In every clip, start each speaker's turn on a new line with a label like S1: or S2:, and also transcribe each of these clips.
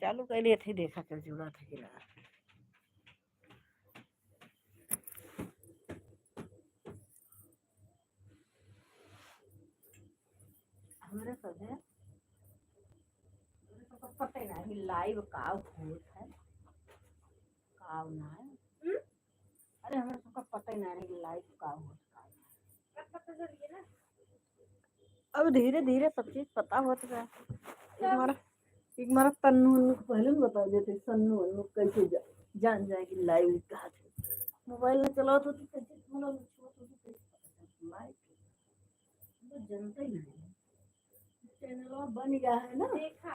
S1: चालू कर लिए थे, देखा कर जुड़ा था कि ना। हमारे सब है पता ही नहीं लाइव काव होत है काव ना है। अरे हमारे सबका पता ही नहीं लाइव काव होत काव पता चल गया ना। अब धीरे धीरे सब चीज पता होता है। एक मारा तन्नू को पहले भी बता देते सन्नू अन्नू कैसे जान जाएगी लाइव कहा मोबाइल में चलाओ तो कैसे लाइव तो जनता ही नहीं चैनल बन गया है ना। देखा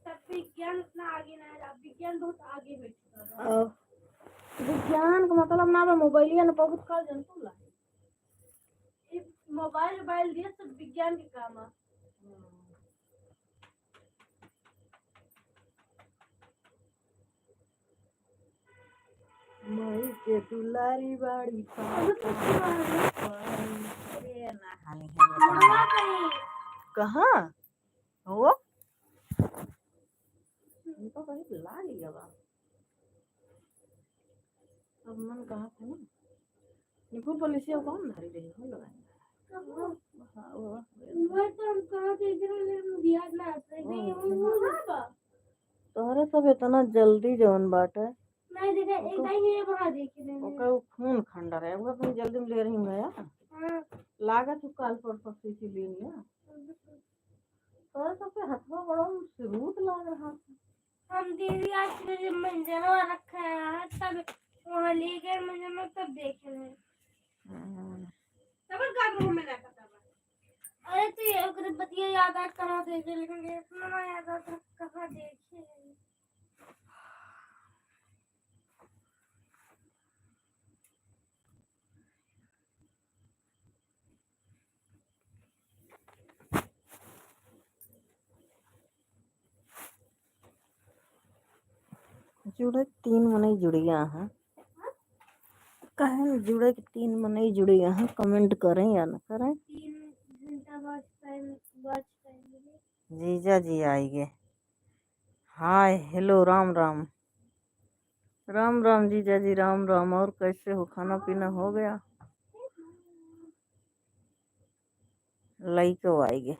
S1: तब विज्ञान उतना आगे नहीं है, विज्ञान बहुत आगे बैठ चुका है। विज्ञान का मतलब ना मोबाइल या ना बहुत काल जनता ला मोबाइल दिए सब विज्ञान के काम है। मई के दुलारी बाड़ी कहाँ हो तो कहीं ला लिया बा। अब मन कहा था ना निकुल पुलिसिया कौन धरी रही हो लगाएंगे तोहरे सब इतना जल्दी जवन बाट है खून खंडर है वो तुम जल्दी में ले रही है लागत काल परसों से लेनी तोहरे सबके हथवा बड़ा सबूत लाग रहा हम दीदी आज मेरे मंजनवा रखा है तब वहाँ ले गए मुझे मैं तब देखे तब काम में लगा था। अरे तो ये अगर बतिया याद आ कहाँ देखे लेकिन इतना ना याद आ तो कहाँ देखे जुड़े 3 मने जुड़िया हैं कहें जुड़े के 3 मने जुड़िया हैं कमेंट करें या ना करें 3 घंटा बाद जीजा जी आएंगे। हाय हेलो राम राम राम राम जीजा जी राम राम। और कैसे हो खाना पीना हो गया? लाइक आएंगे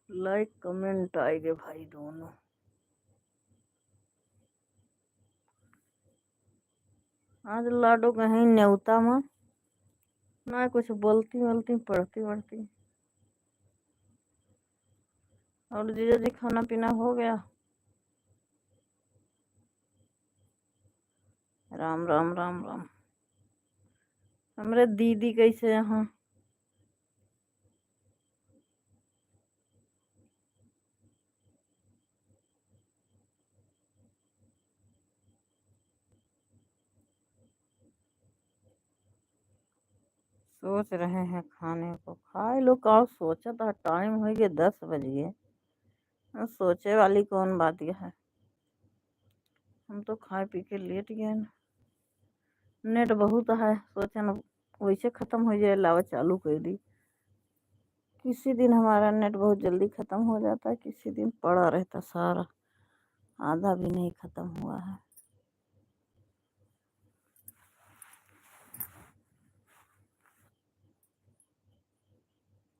S1: लाइक कमेंट आएंगे भाई दोनों। आज लाडो कहीं न्योता में ना कुछ बोलती बोलती पढ़ती पढ़ती। और जीजा जी खाना पीना हो गया? राम राम राम राम। हमरे दीदी कैसे यहाँ? सोच रहे हैं खाने को खाए लो का सोचा था टाइम हो गया 10 बज गए। सोचे वाली कौन बात यह है हम तो खाए पी के लेट गए ना। नेट बहुत है सोचे ना वैसे खत्म हो जाए लावा चालू कर दी। किसी दिन हमारा नेट बहुत जल्दी खत्म हो जाता है किसी दिन पड़ा रहता सारा आधा भी नहीं खत्म हुआ है।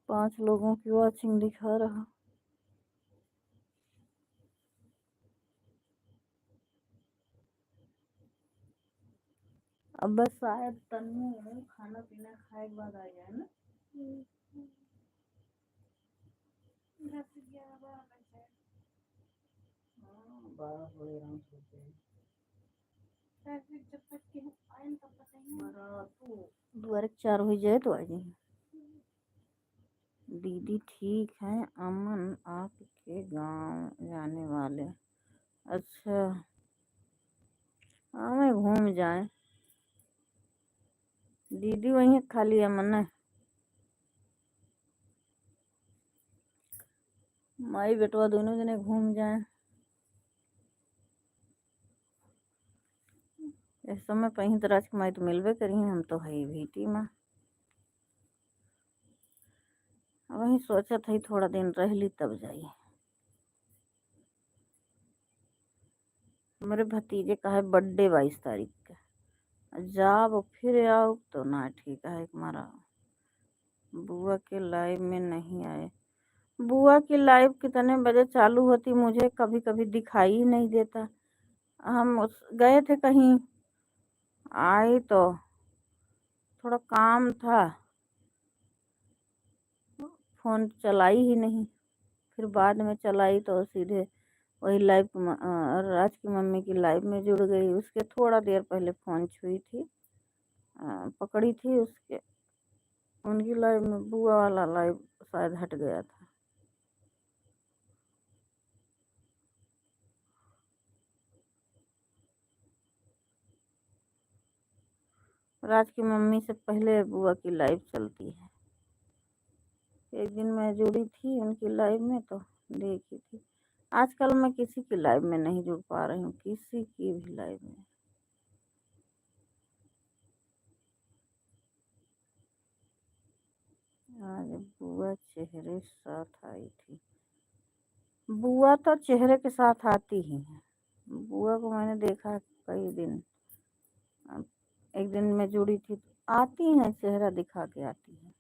S1: पांच लोगों की वॉचिंग दिखा रहा। अब बस शायद तन्नू खाना पीना खाए के बाद आ जाए ना। 12 बजे आराम से जब तक के आए तब पता ही नहीं 4 हो जाए तो आ जाए। दीदी ठीक है अमन आपके गांव जाने वाले। अच्छा हाँ मैं घूम जाए दीदी वहीं खाली अमन है माई बेटवा दोनों जने घूम जाए। इस समय कहीं तरह की माई तो मिलवे करी हम तो है भीटी में। वहीं सोचा था थोड़ा दिन रह ली तब जाइए। मेरे भतीजे का है बर्थडे 22 तारीख का। जाब फिर आओ तो ना ठीक है हमारा। बुआ के लाइव में नहीं आए। बुआ की लाइव कितने बजे चालू होती मुझे कभी कभी दिखाई ही नहीं देता। हम गए थे कहीं, आई तो थोड़ा काम था, फोन चलाई ही नहीं। फिर बाद में चलाई तो सीधे वही लाइव राज की मम्मी की लाइव में जुड़ गई। उसके थोड़ा देर पहले फोन छुई थी, पकड़ी थी उसके, उनकी लाइव में बुआ वाला लाइव शायद हट गया था। राज की मम्मी से पहले बुआ की लाइव चलती है। एक दिन मैं जुड़ी थी उनकी लाइव में तो देखी थी। आजकल मैं किसी की लाइव में नहीं जुड़ पा रही हूँ, किसी की भी लाइव में। आज बुआ चेहरे साथ आई थी। बुआ तो चेहरे के साथ आती ही है। बुआ को मैंने देखा कई दिन। एक दिन मैं जुड़ी थी तो आती हैं, चेहरा दिखा के आती है।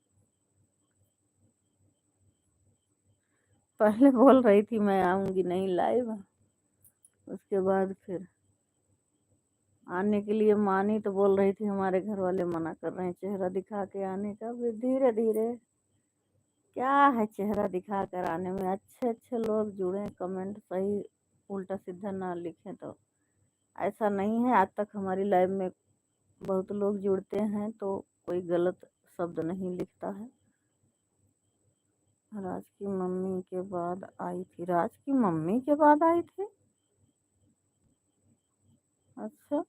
S1: पहले बोल रही थी मैं आऊंगी नहीं लाइव, उसके बाद फिर आने के लिए मानी तो बोल रही थी हमारे घर वाले मना कर रहे हैं चेहरा दिखा के आने का। फिर धीरे धीरे क्या है चेहरा दिखा कर आने में, अच्छे अच्छे लोग जुड़े, कमेंट सही उल्टा सीधा ना लिखें तो ऐसा नहीं है। आज तक हमारी लाइफ में बहुत लोग जुड़ते हैं तो कोई गलत शब्द नहीं लिखता है। राज की मम्मी के बाद आई थी। राज की मम्मी के बाद आई थी? अच्छा,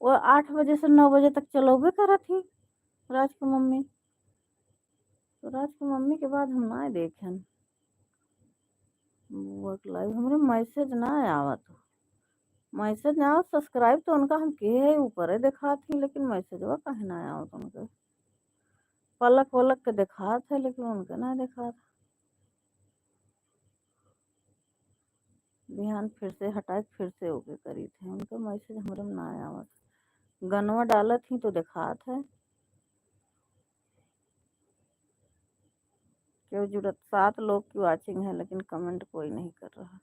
S1: वो 8 बजे से 9 बजे तक चलोगे करा थी राज की मम्मी। तो राज की मम्मी के बाद हम ना देखें वो लाइव, हमारे मैसेज ना आवत हो। मैसेज ना आवत, सब्सक्राइब तो उनका हम किए है ऊपर है देखा थी, लेकिन मैसेज वो कहे ना आवत उनके। पलक वलक के देखा थे लेकिन उनके ना देखा था। ध्यान फिर से हटा के फिर से ओके करी थे, उनका मैसेज हमारे में ना आवत। गनवा डाला थी तो देखा थे। क्यों जरूरत, 7 लोग की वाचिंग है लेकिन कमेंट कोई नहीं कर रहा।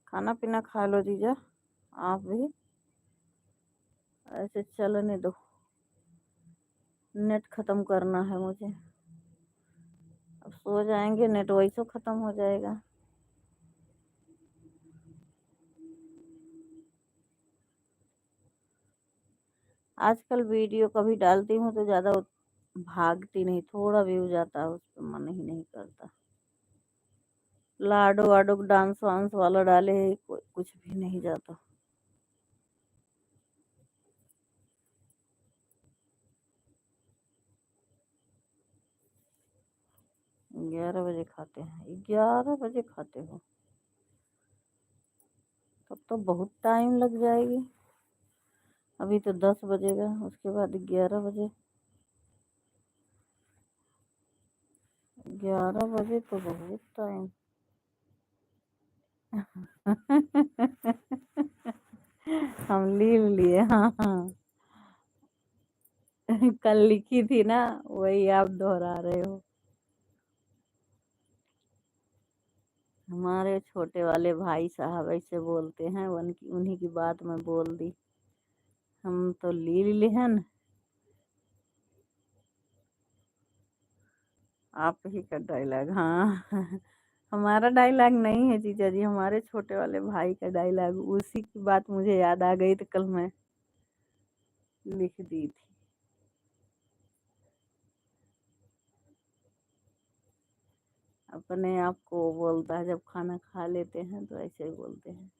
S1: खाना पीना खा लो जीजा, आप भी ऐसे चलने दो, नेट खत्म करना है मुझे। अब सो जाएंगे, नेट वैसे खत्म हो जाएगा। आजकल वीडियो कभी डालती हूँ तो ज़्यादा भागती नहीं, थोड़ा व्यू जाता है, उस पर मन ही नहीं करता। लाडो वाडो डांस वांस वाला डाले है, कुछ भी नहीं जाता। ग्यारह बजे खाते हैं? 11 बजे खाते हो? तब तो बहुत टाइम लग जाएगी। अभी तो 10 बजेगा, उसके बाद 11 बजे। 11 बजे तो बहुत टाइम। हम लिए, हाँ हाँ। कल लिखी थी ना, वही आप दोहरा रहे हो। हमारे छोटे वाले भाई साहब ऐसे बोलते हैं, उनकी उन्हीं की बात में बोल दी। हम तो ली हन। आप ही का डायलॉग, हाँ। हमारा डायलॉग नहीं है जीजा जी, हमारे छोटे वाले भाई का डायलॉग। उसी की बात मुझे याद आ गई तो कल मैं लिख दी थी। अपने आप को बोलता है जब खाना खा लेते हैं तो ऐसे ही बोलते हैं,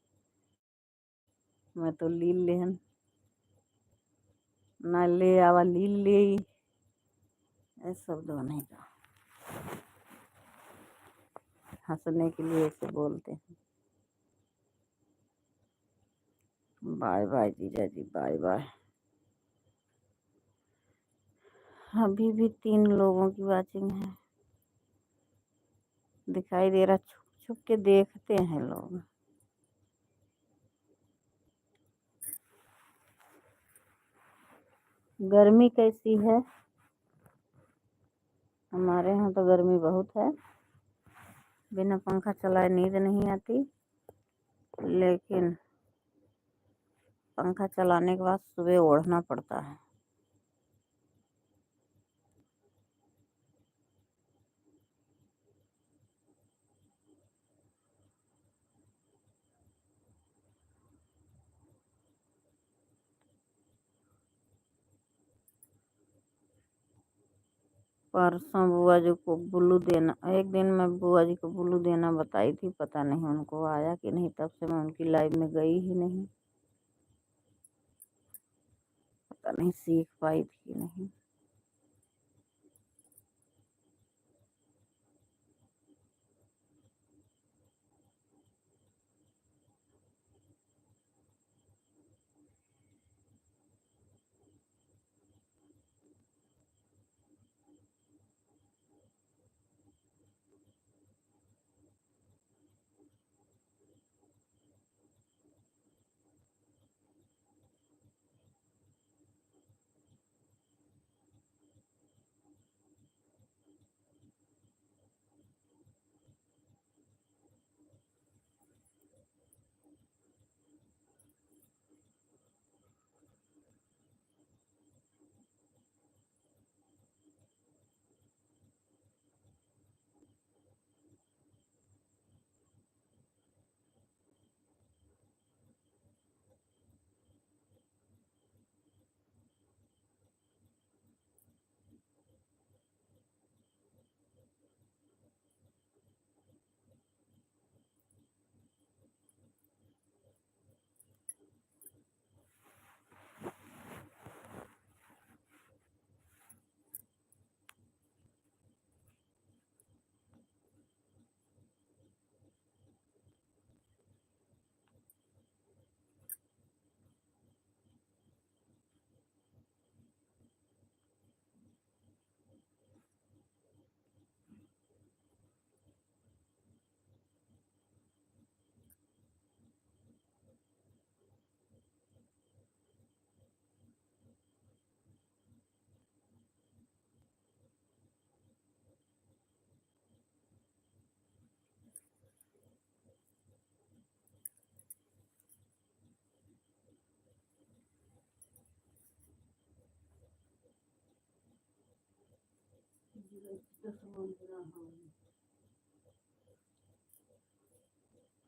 S1: मैं तो ली लेहन, ना ले आवा ली ले, ऐसे शब्द नहीं का, हंसने के लिए ऐसे बोलते हैं। बाय बाय जीजा जी, बाय बाय। अभी भी 3 लोगों की वाचिंग है, दिखाई दे रहा, छुप छुप के देखते हैं लोग। गर्मी कैसी है? हमारे यहाँ तो गर्मी बहुत है, बिना पंखा चलाए नींद नहीं आती, लेकिन पंखा चलाने के बाद सुबह ओढ़ना पड़ता है। परसों बुआ जी को ब्लू देना, एक दिन मैं बुआ जी को ब्लू देना बताई थी, पता नहीं उनको आया कि नहीं, तब से मैं उनकी लाइव में गई ही नहीं, पता नहीं सीख पाई थी कि नहीं।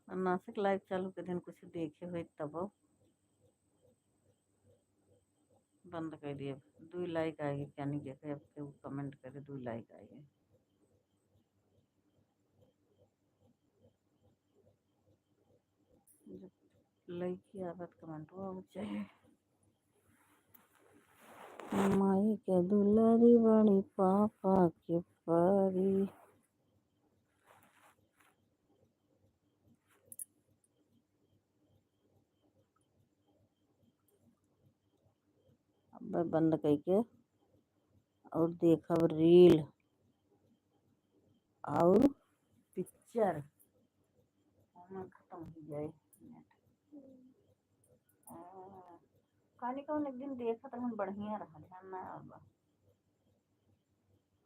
S1: नासिक लाइव चालू के दिन कुछ देखे हुए तब बंद कर दिए। 2 लाइक आएगी क्या नहीं देखे, अब के कमेंट करे 2 लाइक आएगी। लाइक की आदत कमेंट हुआ चाहिए। माई के दुलारी बड़ी पापा के परी। अब बंद करके और देखब रील और पिक्चर, खत्म हो जाए। कहानी कौन एक दिन देखा तो हम बढ़िया रहा, ध्यान ना आवा।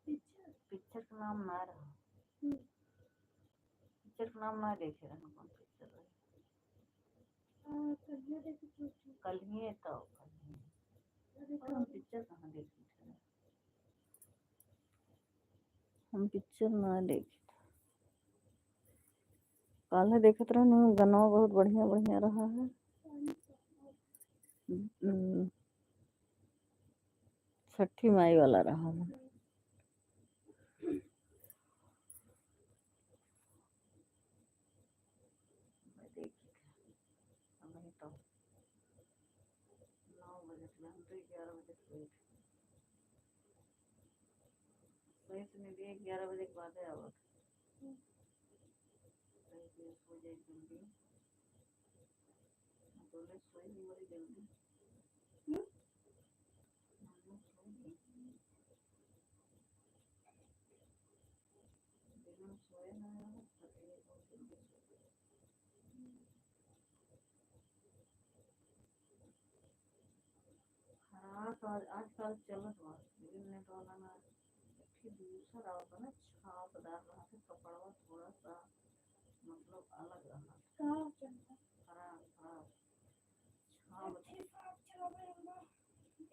S1: पिक्चर का नाम ना रहा, पिक्चर का नाम ना देखे रहा। कौन पिक्चर रहे? कल ही तो हम पिक्चर कहाँ देखी थे? हम पिक्चर ना देखे, काले देखत रहे। गाना बहुत बढ़िया बढ़िया रहा है। छठी माई वाला रहा है। नहीं तो 9 बजे से हम तो 11 बजे सोए थे। सोए से नहीं 11 बजे के बाद आवा सो जाए जल्दी, बोले सोए नहीं बड़ी जल्दी। सोए ना हाँ तो आजकल चलत बा नेट वाला ना कि दूसरा होता ना छापदार रहा था कपड़वा थोड़ा सा मतलब अलग रहा
S2: कहाँ चलता
S1: खराब खराब छाप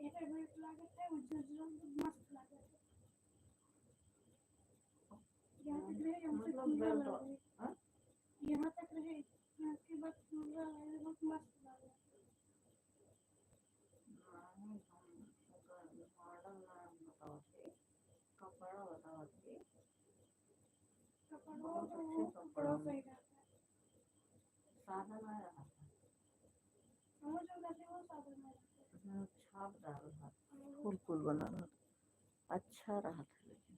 S2: एक मिनट लागत है उज्जवल मस्त लागत है यहाँ तक रहे हमसे
S1: मतलब
S2: खुला
S1: बेल्ट
S2: लगे यहाँ तक रहे यहाँ के बाद खुला लगे बहुत मस्त लगे
S1: नहीं हम मॉडल ना बताओ थे कपड़ा बताओ थे
S2: कपड़ा
S1: बहुत
S2: तो
S1: अच्छे
S2: कपड़ा
S1: कपड़ा
S2: सही रहता है
S1: सादा ना रहा था
S2: वो जो रहते हैं वो सादा में रहते
S1: छापदार रहा
S2: हैं
S1: फूल फूल बना रहा था अच्छा रहा था लेकिन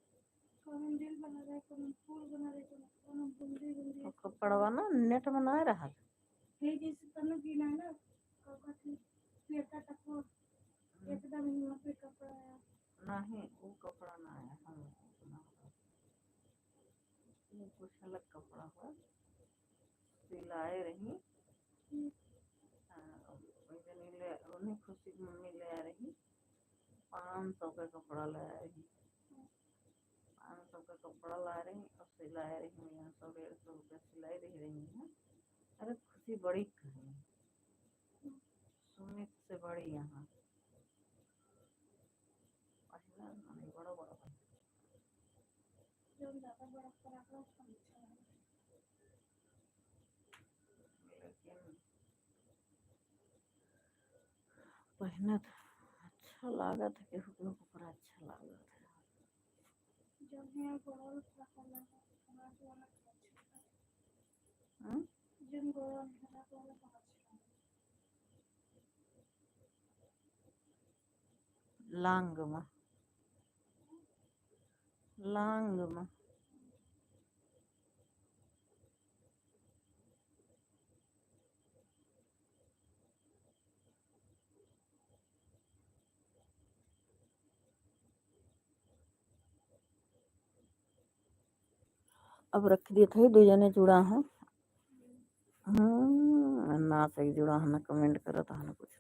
S2: कौन दिल बना रहे कौन फूल बना रहे कौन बूंदी बूंदी
S1: तो कपड़वा ना नेट में ना रहा
S2: हे जैसे तनु की ना ना कथी पेटा टको एकदम यहाँ पे कपड़ा है
S1: नहीं वो कपड़ा ना है हम अपना वो कुछ अलग कपड़ा है सिलाए रही उन्हें खुशी की मम्मी ले आ रही 500 का कपड़ा ला रही 500 का कपड़ा ला रही और सिलाए रही यहाँ 100-150 रुपये सिलाई दे रही है अरे खुशी बड़ी कहीं सुमित से बड़ी यहाँ पहला नहीं बड़ा बड़ा
S2: जो ज्यादा बड़ा पराठा उसका अच्छा है
S1: लेकिन पहना था अच्छा लगा था कि हुक्म कपड़ा अच्छा लगा था
S2: जब मैं गोल पराठा लगा समाज वाला अच्छा
S1: हम्म?
S2: जिन गोल मेरा वाला बहुत अच्छा
S1: लांग में अब रख दिए थे दो जने जुड़ा है ना सही जुड़ा है ना कमेंट करा था ना कुछ